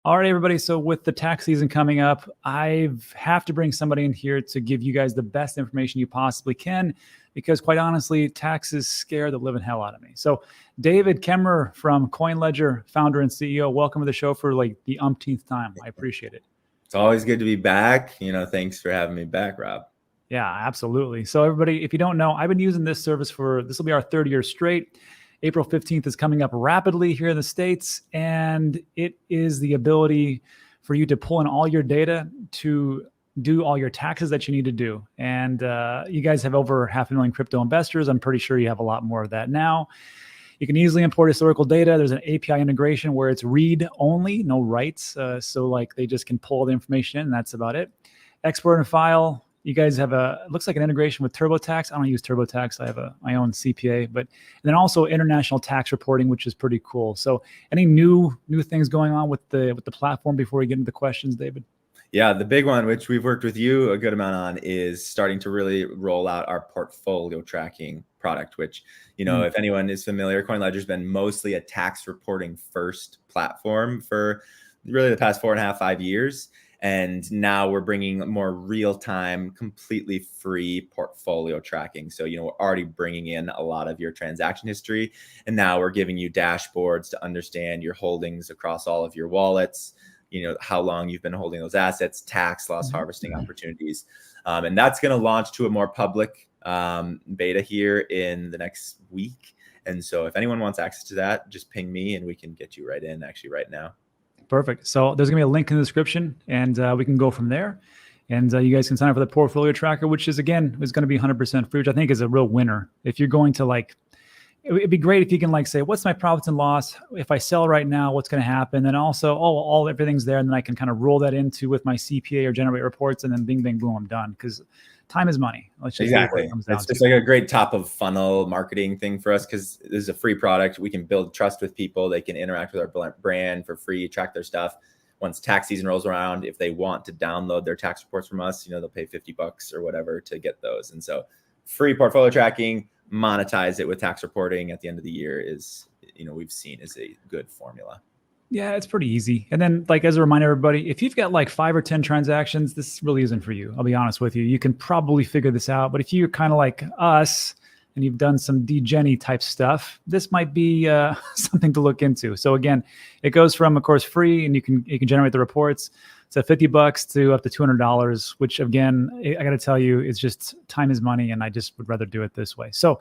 All right, everybody. So with the tax season coming up, I have to bring somebody in here to give you guys the best information you possibly can, because quite honestly, taxes scare the living hell out of me. So Davie Kemmerrer from CoinLedger, founder and CEO, welcome to the show for like the umpteenth time. I appreciate it. It's always good to be back. Thanks for having me back, Rob. Yeah, absolutely. So everybody, if you don't know, I've been using this service this will be our third year straight. April 15th is coming up rapidly here in the States, and it is the ability for you to pull in all your data to do all your taxes that you need to do. And you guys have over 500,000 crypto investors. I'm pretty sure you have a lot more of that now. You can easily import historical data. There's an API integration where it's read only, no writes. So like they just can pull the information in, and that's about it. Export and file. You guys have it looks like an integration with TurboTax. I don't use TurboTax. I have my own CPA, and then also international tax reporting, which is pretty cool. So any new things going on with the platform before we get into the questions, David? Yeah, the big one, which we've worked with you a good amount on, is starting to really roll out our portfolio tracking product, which, if anyone is familiar, CoinLedger has been mostly a tax reporting first platform for really the past 4.5, 5 years. And now we're bringing more real-time, completely free portfolio tracking. So, we're already bringing in a lot of your transaction history. And now we're giving you dashboards to understand your holdings across all of your wallets, how long you've been holding those assets, tax loss harvesting opportunities. And that's going to launch to a more public beta here in the next week. And so if anyone wants access to that, just ping me and we can get you right in actually right now. Perfect. So there's going to be a link in the description, and we can go from there. And you guys can sign up for the portfolio tracker, which is going to be 100% free, which I think is a real winner. If you're going to it'd be great if you can say, what's my profits and loss? If I sell right now, what's going to happen? And also, everything's there. And then I can kind of roll that into with my CPA or generate reports, and then bing, bang, boom, I'm done. Because time is money. Exactly. It's just like a great top of funnel marketing thing for us, because this is a free product. We can build trust with people. They can interact with our brand for free, track their stuff. Once tax season rolls around, if they want to download their tax reports from us, they'll pay $50 or whatever to get those. And so free portfolio tracking, monetize it with tax reporting at the end of the year is, we've seen is a good formula. Yeah, it's pretty easy. And then as a reminder, everybody, if you've got 5 or 10 transactions, this really isn't for you. I'll be honest with you. You can probably figure this out. But if you're kind of like us and you've done some DGen type stuff, this might be something to look into. So again, it goes from, of course, free, and you can generate the reports. It's $50 to up to $200, which again, I got to tell you, it's just time is money, and I just would rather do it this way. So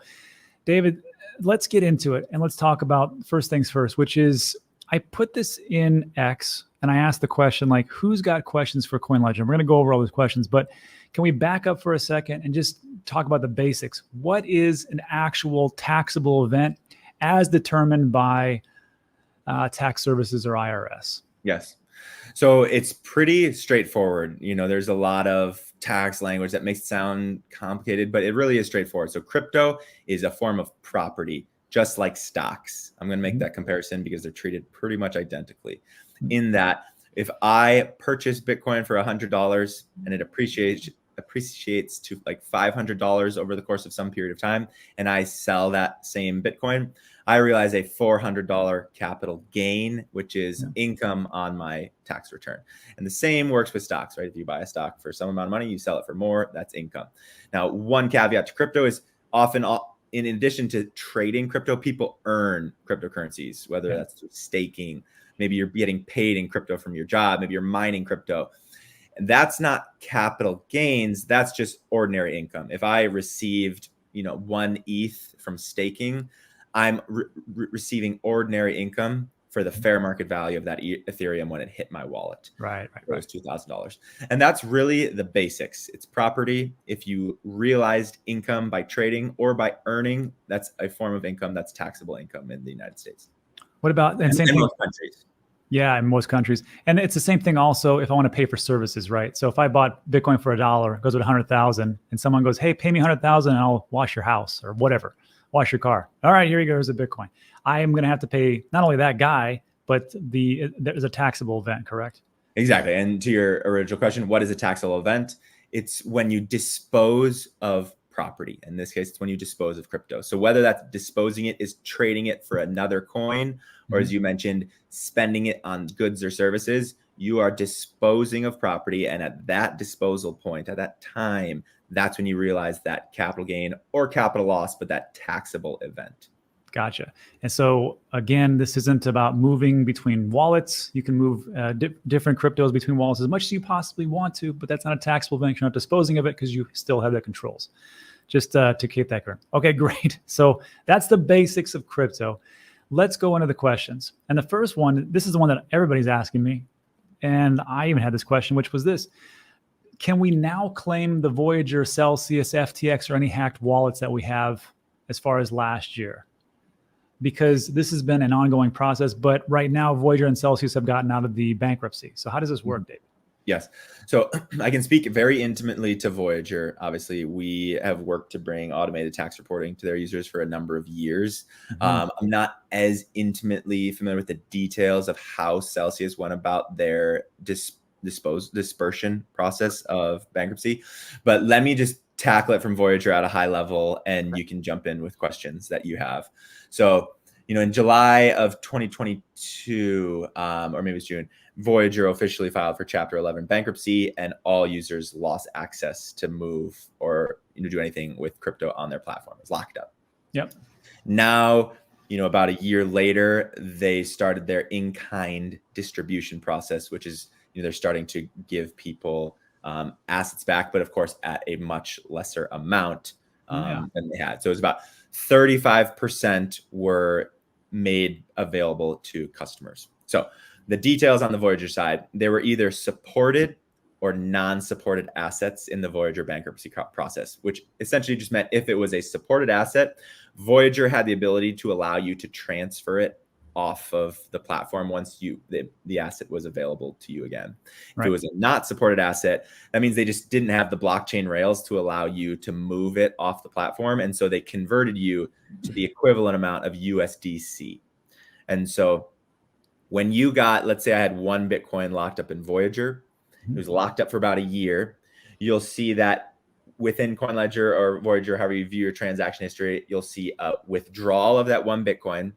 David, let's get into it, and let's talk about first things first, which is, I put this in X and I asked the question, who's got questions for CoinLedger? We're going to go over all those questions, but can we back up for a second and just talk about the basics? What is an actual taxable event as determined by tax services or IRS? Yes. So it's pretty straightforward. There's a lot of tax language that makes it sound complicated, but it really is straightforward. So crypto is a form of property, just like stocks. I'm going to make that comparison because they're treated pretty much identically, in that if I purchase Bitcoin for $100 and it appreciates to $500 over the course of some period of time, and I sell that same Bitcoin, I realize a $400 capital gain, which is income on my tax return. And the same works with stocks, right? If you buy a stock for some amount of money, you sell it for more, that's income. Now, one caveat to crypto is often, in addition to trading crypto, people earn cryptocurrencies, whether that's through staking. Maybe you're getting paid in crypto from your job. Maybe you're mining crypto. And that's not capital gains. That's just ordinary income. If I received, 1 ETH from staking, I'm receiving ordinary income for the fair market value of that Ethereum when it hit my wallet. Right. It was $2,000. And that's really the basics. It's property. If you realized income by trading or by earning, that's a form of income that's taxable income in the United States. What about, and same in thing, most countries. Yeah, in most countries. And it's the same thing also if I want to pay for services, right? So if I bought Bitcoin for $1, it goes with 100,000, and someone goes, hey, pay me 100,000 and I'll wash your house or whatever, wash your car. All right, here you go, here's a Bitcoin. I am going to have to pay not only that guy, but there's a taxable event, correct? Exactly. And to your original question, what is a taxable event? It's when you dispose of property. In this case, it's when you dispose of crypto. So whether that's disposing it is trading it for another coin, or as you mentioned, spending it on goods or services, you are disposing of property. And at that disposal point, at that time, that's when you realize that capital gain or capital loss, but that taxable event. Gotcha. And so again, this isn't about moving between wallets. You can move different cryptos between wallets as much as you possibly want to, but that's not a taxable event. You're not disposing of it because you still have the controls. Just to keep that clear. Okay, great. So that's the basics of crypto. Let's go into the questions. And the first one, this is the one that everybody's asking me. And I even had this question, which was this. Can we now claim the Voyager, Celsius, FTX, or any hacked wallets that we have as far as last year? Because this has been an ongoing process, but right now Voyager and Celsius have gotten out of the bankruptcy. So how does this work, Dave? Yes. So I can speak very intimately to Voyager. Obviously, we have worked to bring automated tax reporting to their users for a number of years. I'm not as intimately familiar with the details of how Celsius went about their dispersion process of bankruptcy, but let me just tackle it from Voyager at a high level, and you can jump in with questions that you have. So, in July of 2022, or maybe it's June, Voyager officially filed for Chapter 11 bankruptcy, and all users lost access to move or do anything with crypto on their platform. It's locked up. Yep. Now, about a year later, they started their in-kind distribution process, which is they're starting to give people assets back, but of course at a much lesser amount than they had. So it was about 35% were made available to customers. So the details on the Voyager side, there were either supported or non-supported assets in the Voyager bankruptcy process, which essentially just meant if it was a supported asset, Voyager had the ability to allow you to transfer it off of the platform once the asset was available to you again. If it was a not supported asset, that means they just didn't have the blockchain rails to allow you to move it off the platform. And so they converted you to the equivalent amount of USDC. And so when you got, let's say I had one Bitcoin locked up in Voyager, it was locked up for about a year, you'll see that within CoinLedger or Voyager, however you view your transaction history, you'll see a withdrawal of that one Bitcoin.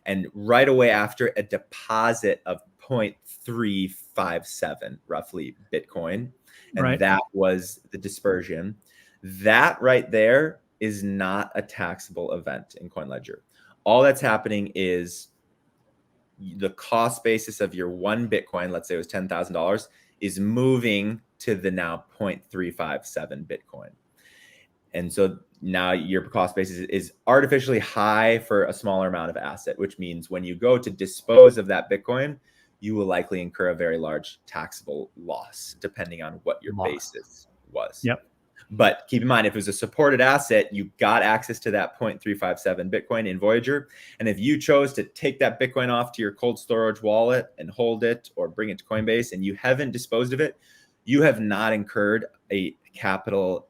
And right away after, a deposit of 0.357 roughly Bitcoin. And that was the dispersion. That right there is not a taxable event in CoinLedger. All that's happening is the cost basis of your one Bitcoin, let's say it was $10,000, is moving to the now 0.357 Bitcoin. And so now your cost basis is artificially high for a smaller amount of asset, which means when you go to dispose of that Bitcoin, you will likely incur a very large taxable loss, depending on what your basis was. Yep. But keep in mind, if it was a supported asset, you got access to that 0.357 Bitcoin in Voyager. And if you chose to take that Bitcoin off to your cold storage wallet and hold it or bring it to Coinbase and you haven't disposed of it, you have not incurred a taxable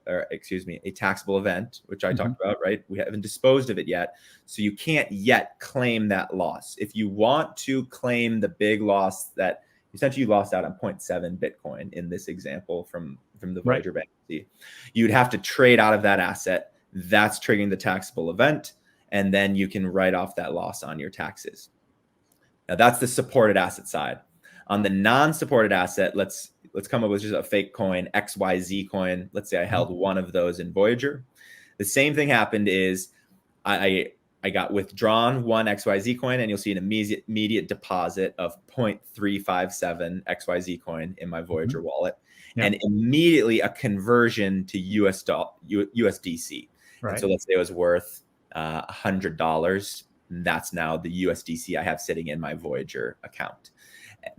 event, which I talked about, right? We haven't disposed of it yet. So you can't yet claim that loss. If you want to claim the big loss that essentially you lost out on 0.7 Bitcoin in this example from the Voyager bankruptcy, you'd have to trade out of that asset. That's triggering the taxable event. And then you can write off that loss on your taxes. Now that's the supported asset side. On the non-supported asset, let's come up with just a fake coin, XYZ coin. Let's say I held one of those in Voyager. The same thing happened is I got withdrawn one XYZ coin, and you'll see an immediate deposit of 0.357 XYZ coin in my Voyager wallet, and immediately a conversion to USDC. And so let's say it was worth $100. That's now the USDC I have sitting in my Voyager account.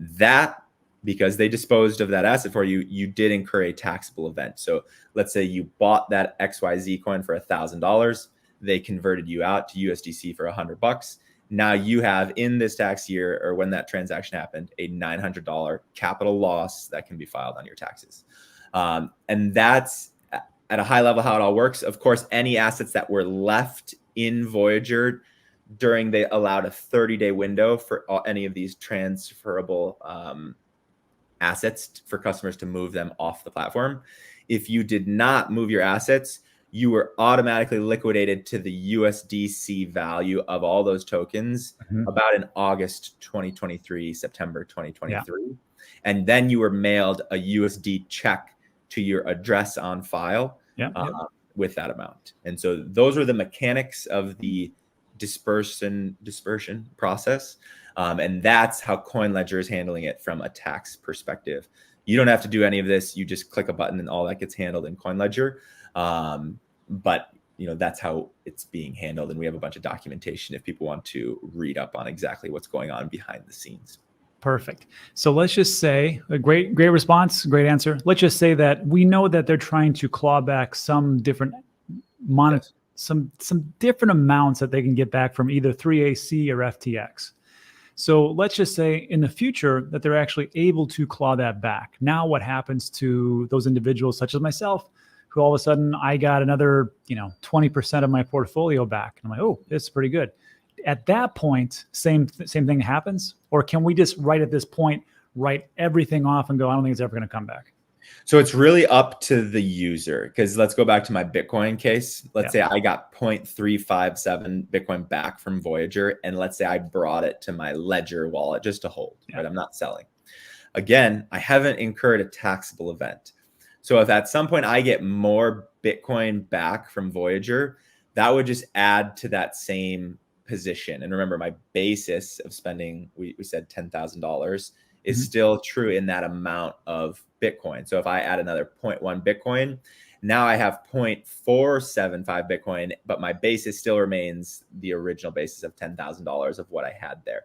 That, because they disposed of that asset for you, you did incur a taxable event. So let's say you bought that XYZ coin for $1,000. They converted you out to USDC for $100. Now you have, in this tax year, or when that transaction happened, a $900 capital loss that can be filed on your taxes. And that's at a high level how it all works. Of course, any assets that were left in Voyager during, they allowed a 30-day window for any of these transferable assets for customers to move them off the platform. If you did not move your assets, you were automatically liquidated to the USDC value of all those tokens about in August 2023, September 2023. Yeah. And then you were mailed a USD check to your address on file with that amount. And so those are the mechanics of the dispersion process. And that's how CoinLedger is handling it from a tax perspective. You don't have to do any of this. You just click a button and all that gets handled in CoinLedger. But that's how it's being handled. And we have a bunch of documentation if people want to read up on exactly what's going on behind the scenes. Perfect. So let's just say a great response, great answer. Let's just say that we know that they're trying to claw back some different some different amounts that they can get back from either 3AC or FTX. So let's just say in the future that they're actually able to claw that back. Now what happens to those individuals such as myself, who all of a sudden I got another 20% of my portfolio back? And I'm like, oh, this is pretty good. At that point, same thing happens? Or can we just right at this point write everything off and go, I don't think it's ever going to come back? So it's really up to the user, because let's go back to my Bitcoin case. Let's say I got 0.357 Bitcoin back from Voyager, and let's say I brought it to my Ledger wallet just to hold, right? I'm not selling. Again, I haven't incurred a taxable event. So if at some point I get more Bitcoin back from Voyager, that would just add to that same position. And remember, my basis of spending, we said $10,000 is still true in that amount of Bitcoin. So if I add another 0.1 Bitcoin, now I have 0.475 Bitcoin, but my basis still remains the original basis of $10,000 of what I had there.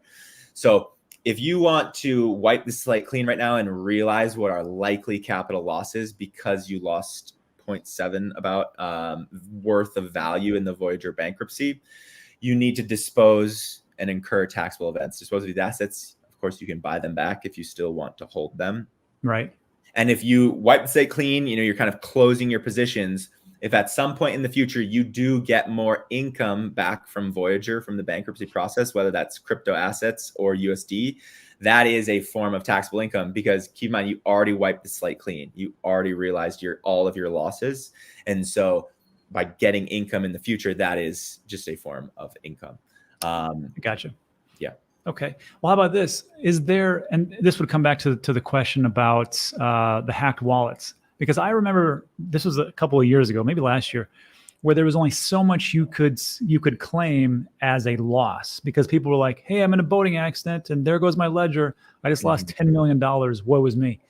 So if you want to wipe the slate clean right now and realize what are likely capital losses because you lost 0.7 about worth of value in the Voyager bankruptcy, you need to dispose and incur taxable events. Dispose of these assets. Of course, you can buy them back if you still want to hold them. Right. And if you wipe the slate clean, you're kind of closing your positions. If at some point in the future you do get more income back from Voyager from the bankruptcy process, whether that's crypto assets or USD, that is a form of taxable income, because keep in mind, you already wiped the slate clean. You already realized all of your losses. And so by getting income in the future, that is just a form of income. Gotcha. Yeah. Okay. Well, how about this? Is there, and this would come back to the question about the hacked wallets, because I remember this was a couple of years ago, maybe last year, where there was only so much you could claim as a loss, because people were like, hey, I'm in a boating accident and there goes my ledger. I just lost $10 million. Woe is me.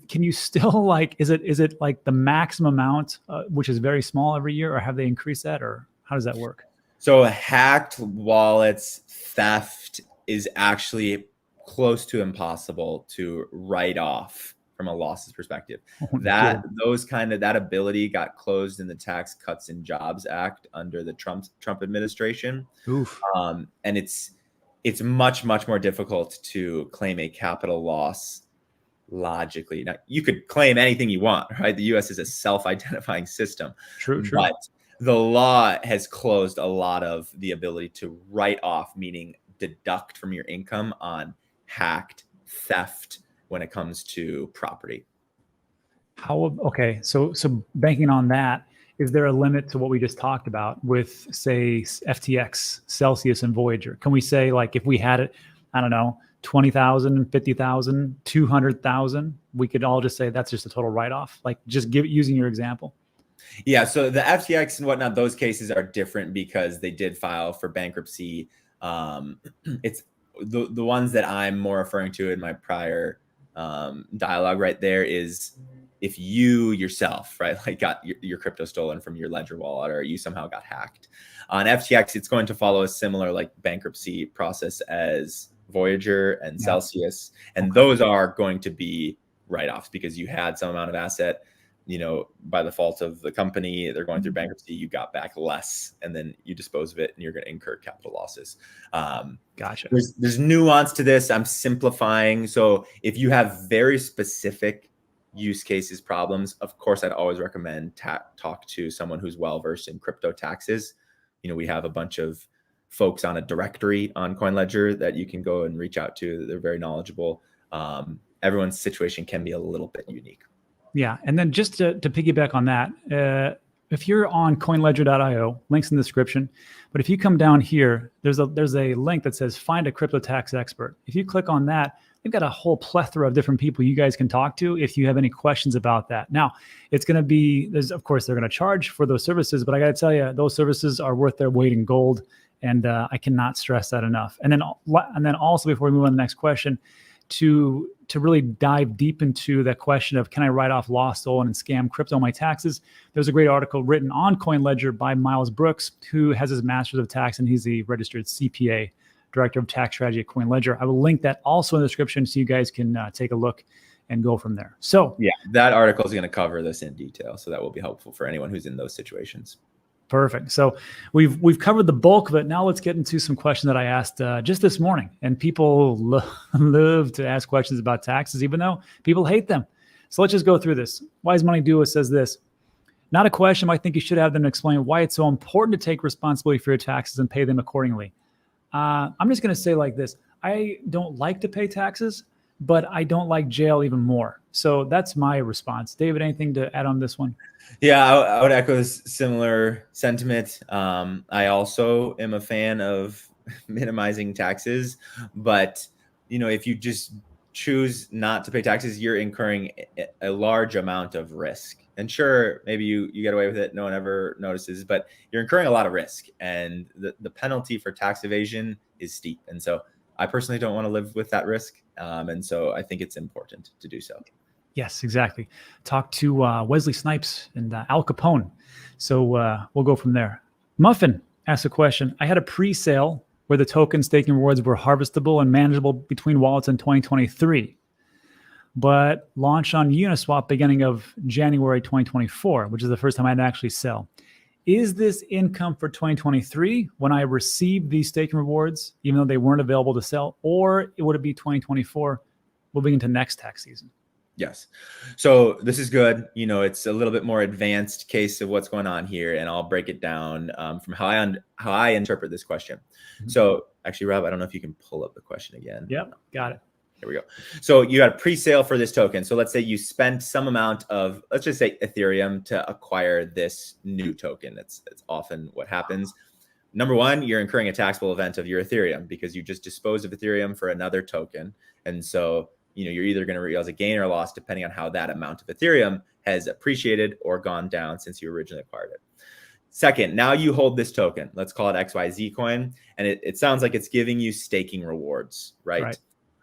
Can you still is it like the maximum amount, which is very small every year, or have they increased that, or how does that work? So hacked wallets theft is actually close to impossible to write off from a losses perspective. That ability got closed in the Tax Cuts and Jobs Act under the Trump administration. Oof. And it's much more difficult to claim a capital loss logically. Now, you could claim anything you want, right? The US is a self-identifying system. True. But the law has closed a lot of the ability to write off, meaning deduct from your income on hacked, theft when it comes to property. Okay. So banking on that, is there a limit to what we just talked about with, say, FTX, Celsius, and Voyager? Can we say, like, if we had it, I don't know, 20,000, 50,000, 200,000, we could all just say that's just a total write-off? Like, just using your example. Yeah. So the FTX and whatnot, those cases are different because they did file for bankruptcy. It's the ones that I'm more referring to in my prior dialogue right there is if you yourself, right, like got your crypto stolen from your Ledger wallet, or you somehow got hacked. On FTX, it's going to follow a similar bankruptcy process as Voyager and Celsius. And those are going to be write-offs because you had some amount of asset, by the fault of the company, they're going through bankruptcy, you got back less, and then you dispose of it and you're going to incur capital losses. Gotcha. There's nuance to this. I'm simplifying. So if you have very specific use cases, problems, of course, I'd always recommend talk to someone who's well-versed in crypto taxes. We have a bunch of folks on a directory on CoinLedger that you can go and reach out to. They're very knowledgeable. Everyone's situation can be a little bit unique. Yeah. And then just to piggyback on that, if you're on CoinLedger.io, links in the description. But if you come down here, there's a link that says find a crypto tax expert. If you click on that, they've got a whole plethora of different people you guys can talk to if you have any questions about that. Now, it's going to be, of course, they're going to charge for those services, but I got to tell you, those services are worth their weight in gold. And I cannot stress that enough. And then also, before we move on to the next question, to really dive deep into that question of can I write off lost, stolen, and scam crypto on my taxes, there's a great article written on CoinLedger by Miles Brooks, who has his master's of tax, and he's the registered CPA, director of tax strategy at CoinLedger. I will link that also in the description so you guys can take a look and go from there. So yeah, that article is going to cover this in detail, so that will be helpful for anyone who's in those situations. Perfect. So we've covered the bulk of it. Now let's get into some questions that I asked just this morning. And people love to ask questions about taxes, even though people hate them. So let's just go through this. Wise Money Duo says this: not a question. I think you should have them explain why it's so important to take responsibility for your taxes and pay them accordingly. I'm just going to say like this. I don't like to pay taxes, but I don't like jail even more. So that's my response. David, anything to add on this one? Yeah, I would echo this similar sentiment. I also am a fan of minimizing taxes, but if you just choose not to pay taxes, you're incurring a large amount of risk. And sure, maybe you get away with it, no one ever notices, but you're incurring a lot of risk, and the penalty for tax evasion is steep. And so I personally don't want to live with that risk. And so I think it's important to do so. Yes, exactly. Talk to Wesley Snipes and Al Capone. So we'll go from there. Muffin asked a question. I had a pre-sale where the token staking rewards were harvestable and manageable between wallets in 2023, but launched on Uniswap beginning of January 2024, which is the first time I'd actually sell. Is this income for 2023 when I received these staking rewards, even though they weren't available to sell, or would it be 2024 moving into next tax season? Yes. So this is good. It's a little bit more advanced case of what's going on here, and I'll break it down from how I interpret this question. Mm-hmm. So actually, Rob, I don't know if you can pull up the question again. Yep, got it. Here we go. So you got a pre-sale for this token. So let's say you spent some amount of, let's just say Ethereum, to acquire this new token. That's often what happens. Number one, you're incurring a taxable event of your Ethereum because you just disposed of Ethereum for another token. And so you're either going to realize a gain or a loss depending on how that amount of Ethereum has appreciated or gone down since you originally acquired it. Second, now you hold this token. Let's call it XYZ coin. And it sounds like it's giving you staking rewards, right?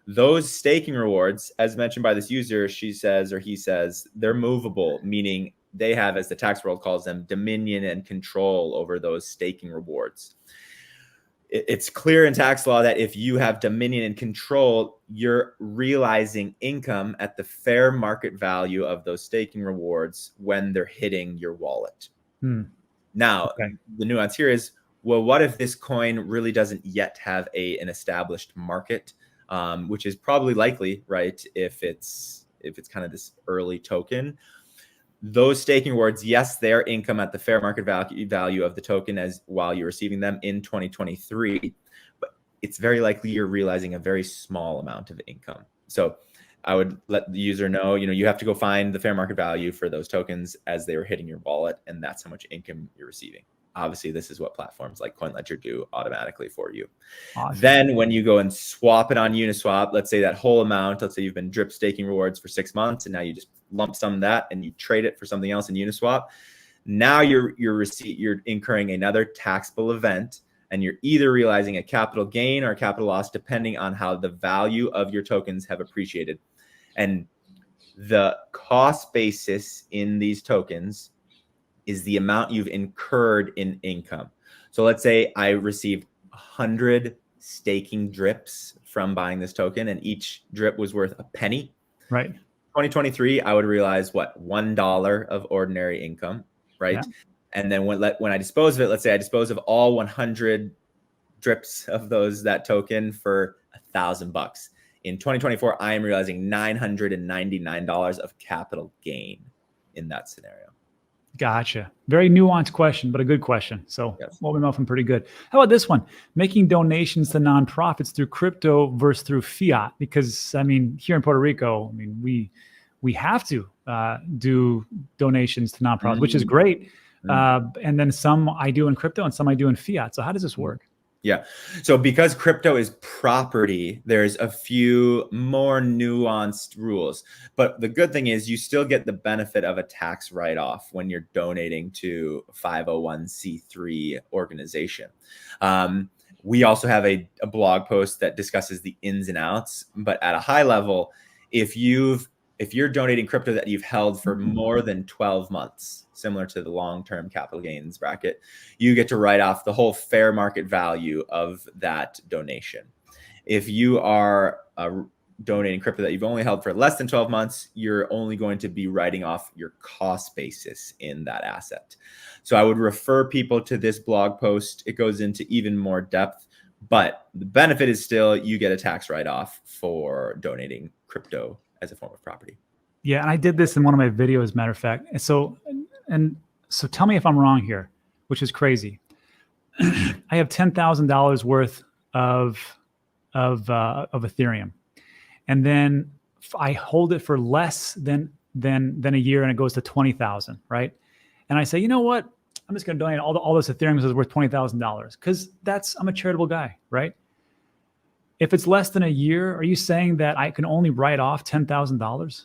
Those staking rewards, as mentioned by this user, she says, or he says, they're movable, meaning they have, as the tax world calls them, dominion and control over those staking rewards. It's clear in tax law that if you have dominion and control, you're realizing income at the fair market value of those staking rewards when they're hitting your wallet. Now, the nuance here is, well, what if this coin really doesn't yet have an established market, which is probably likely, right? If it's kind of this early token. Those staking rewards, yes, they're income at the fair market value of the token as while you're receiving them in 2023, but it's very likely you're realizing a very small amount of income. So I would let the user know, you have to go find the fair market value for those tokens as they were hitting your wallet, and that's how much income you're receiving. Obviously, this is what platforms like CoinLedger do automatically for you. Awesome. Then when you go and swap it on Uniswap, let's say that whole amount, let's say you've been drip staking rewards for 6 months, and now you just lump sum that and you trade it for something else in Uniswap. Now you're incurring another taxable event, and you're either realizing a capital gain or a capital loss, depending on how the value of your tokens have appreciated. And the cost basis in these tokens is the amount you've incurred in income. So let's say I received 100 staking drips from buying this token, and each drip was worth a penny. Right. 2023, I would realize what, $1 of ordinary income, right? Yeah. And then when I dispose of it, let's say I dispose of all 100 drips of that token for $1,000. In 2024, I am realizing $999 of capital gain in that scenario. Gotcha. Very nuanced question, but a good question. So We'll be muffin pretty good. How about this one? Making donations to nonprofits through crypto versus through fiat? Because here in Puerto Rico, we have to do donations to nonprofits, which is great. And then some I do in crypto and some I do in fiat. So how does this work? Yeah. So because crypto is property, there's a few more nuanced rules. But the good thing is you still get the benefit of a tax write-off when you're donating to a 501c3 organization. We also have a blog post that discusses the ins and outs. But at a high level, if you're donating crypto that you've held for more than 12 months, similar to the long-term capital gains bracket, you get to write off the whole fair market value of that donation. If you are donating crypto that you've only held for less than 12 months, you're only going to be writing off your cost basis in that asset. So I would refer people to this blog post. It goes into even more depth, but the benefit is still you get a tax write-off for donating crypto as a form of property. Yeah, and I did this in one of my videos, matter of fact. And so tell me if I'm wrong here, which is crazy. I have $10,000 worth of Ethereum, and then I hold it for less than a year, and it goes to 20,000, right? And I say, you know what? I'm just going to donate all this Ethereum because it's worth $20,000 because I'm a charitable guy, right? If it's less than a year, are you saying that I can only write off $10,000?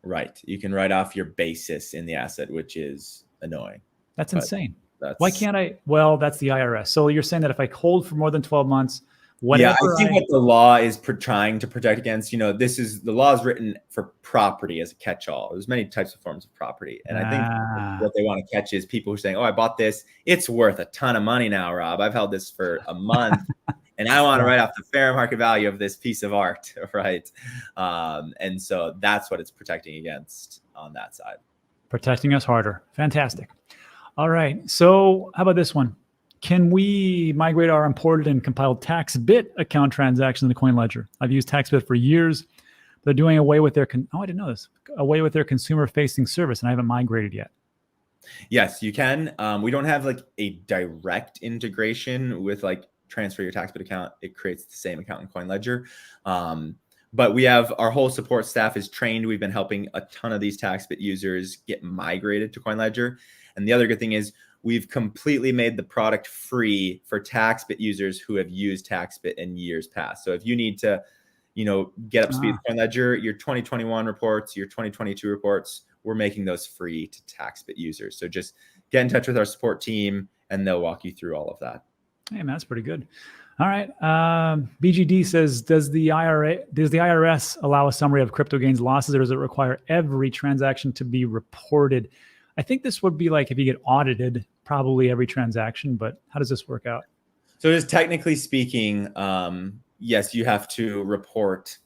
Right. You can write off your basis in the asset, which is annoying. That's insane. Why can't I? Well, that's the IRS. So you're saying that if I hold for more than 12 months, whatever. Yeah, I think what the law is trying to protect against, the law is written for property as a catch-all. There's many types of forms of property. And I think what they want to catch is people who are saying, oh, I bought this. It's worth a ton of money now, Rob. I've held this for a month. And I want to write off the fair market value of this piece of art, right? And so that's what it's protecting against on that side. Protecting us harder. Fantastic. All right. So how about this one? Can we migrate our imported and compiled TaxBit account transactions into CoinLedger? I've used TaxBit for years. They're doing away with their I didn't know this. Away with their consumer-facing service, and I haven't migrated yet. Yes, you can. We don't have like a direct integration with like transfer your TaxBit account. It creates the same account in CoinLedger. But we have our whole support staff is trained. We've been helping a ton of these TaxBit users get migrated to CoinLedger. And the other good thing is we've completely made the product free for TaxBit users who have used TaxBit in years past. So if you need to, get up to speed with CoinLedger, your 2021 reports, your 2022 reports, we're making those free to TaxBit users. So just get in touch with our support team and they'll walk you through all of that. Hey, man, that's pretty good. All right. BGD says, does the IRS allow a summary of crypto gains losses, or does it require every transaction to be reported? I think this would be like if you get audited, probably every transaction, but how does this work out? So just technically speaking, yes, you have to report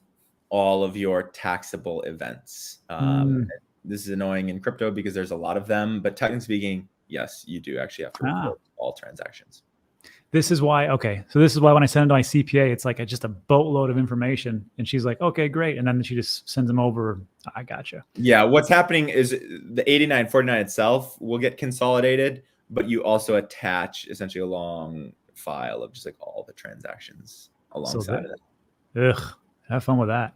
all of your taxable events. This is annoying in crypto because there's a lot of them, but technically speaking, yes, you do actually have to report all transactions. This is why when I send it to my CPA, it's like just a boatload of information. And she's like, okay, great. And then she just sends them over. I gotcha. Yeah. What's happening is the 8949 itself will get consolidated, but you also attach essentially a long file of just like all the transactions alongside of it. Ugh. Have fun with that.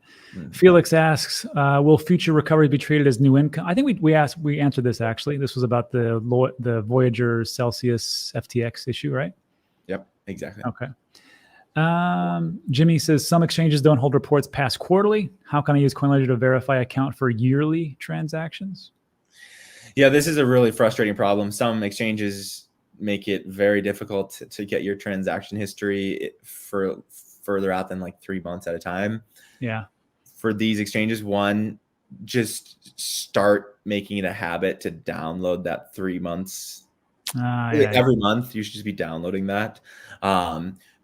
Felix asks, will future recoveries be treated as new income? I think we answered this actually. This was about the Voyager Celsius FTX issue, right? Yep, exactly. Okay. Jimmy says some exchanges don't hold reports past quarterly. How can I use CoinLedger to verify account for yearly transactions? Yeah, this is a really frustrating problem. Some exchanges make it very difficult to get your transaction history for further out than like 3 months at a time. Yeah. For these exchanges, one, just start making it a habit to download that 3 months. Every month you should just be downloading that,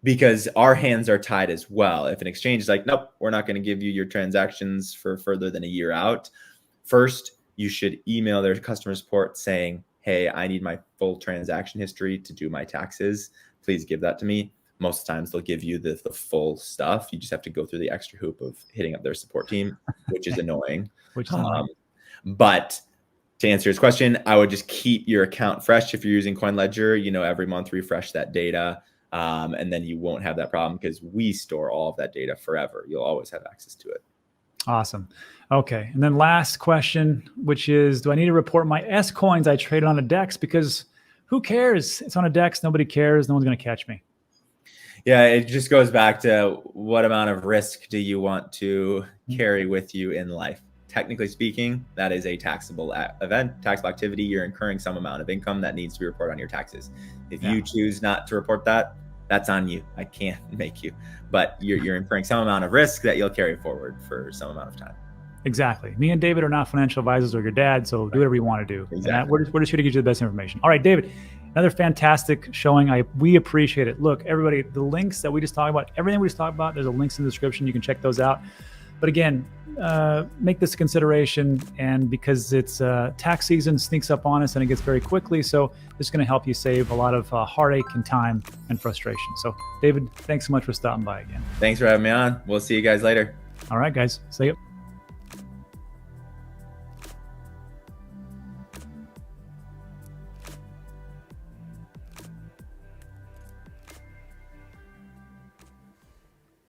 because our hands are tied as well. If an exchange is like, nope, we're not going to give you your transactions for further than a year out, first you should email their customer support saying, hey, I need my full transaction history to do my taxes. Please give that to me. Most times they'll give you the full stuff. You just have to go through the extra hoop of hitting up their support team, which is annoying. But to answer his question, I would just keep your account fresh. If you're using CoinLedger, every month refresh that data, and then you won't have that problem because we store all of that data forever. You'll always have access to it. Awesome. Okay. And then last question, which is, do I need to report my S coins I traded on a DEX? Because who cares? It's on a DEX. Nobody cares. No one's going to catch me. Yeah, it just goes back to what amount of risk do you want to carry with you in life? Technically speaking, that is a taxable event, taxable activity. You're incurring some amount of income that needs to be reported on your taxes. If you choose not to report that, that's on you. I can't make you, but you're incurring some amount of risk that you'll carry forward for some amount of time. Exactly. Me and David are not financial advisors or your dad, so do whatever you want to do. Exactly. We're just here to get you the best information. All right, David, another fantastic showing. We appreciate it. Look, everybody, the links that we just talked about, everything we just talked about, there's a links in the description. You can check those out. But again, make this a consideration, and because it's tax season sneaks up on us and it gets very quickly, so this is going to help you save a lot of heartache and time and frustration. So David, thanks so much for stopping by again. Thanks for having me on. We'll see you guys later. All right, guys. See you.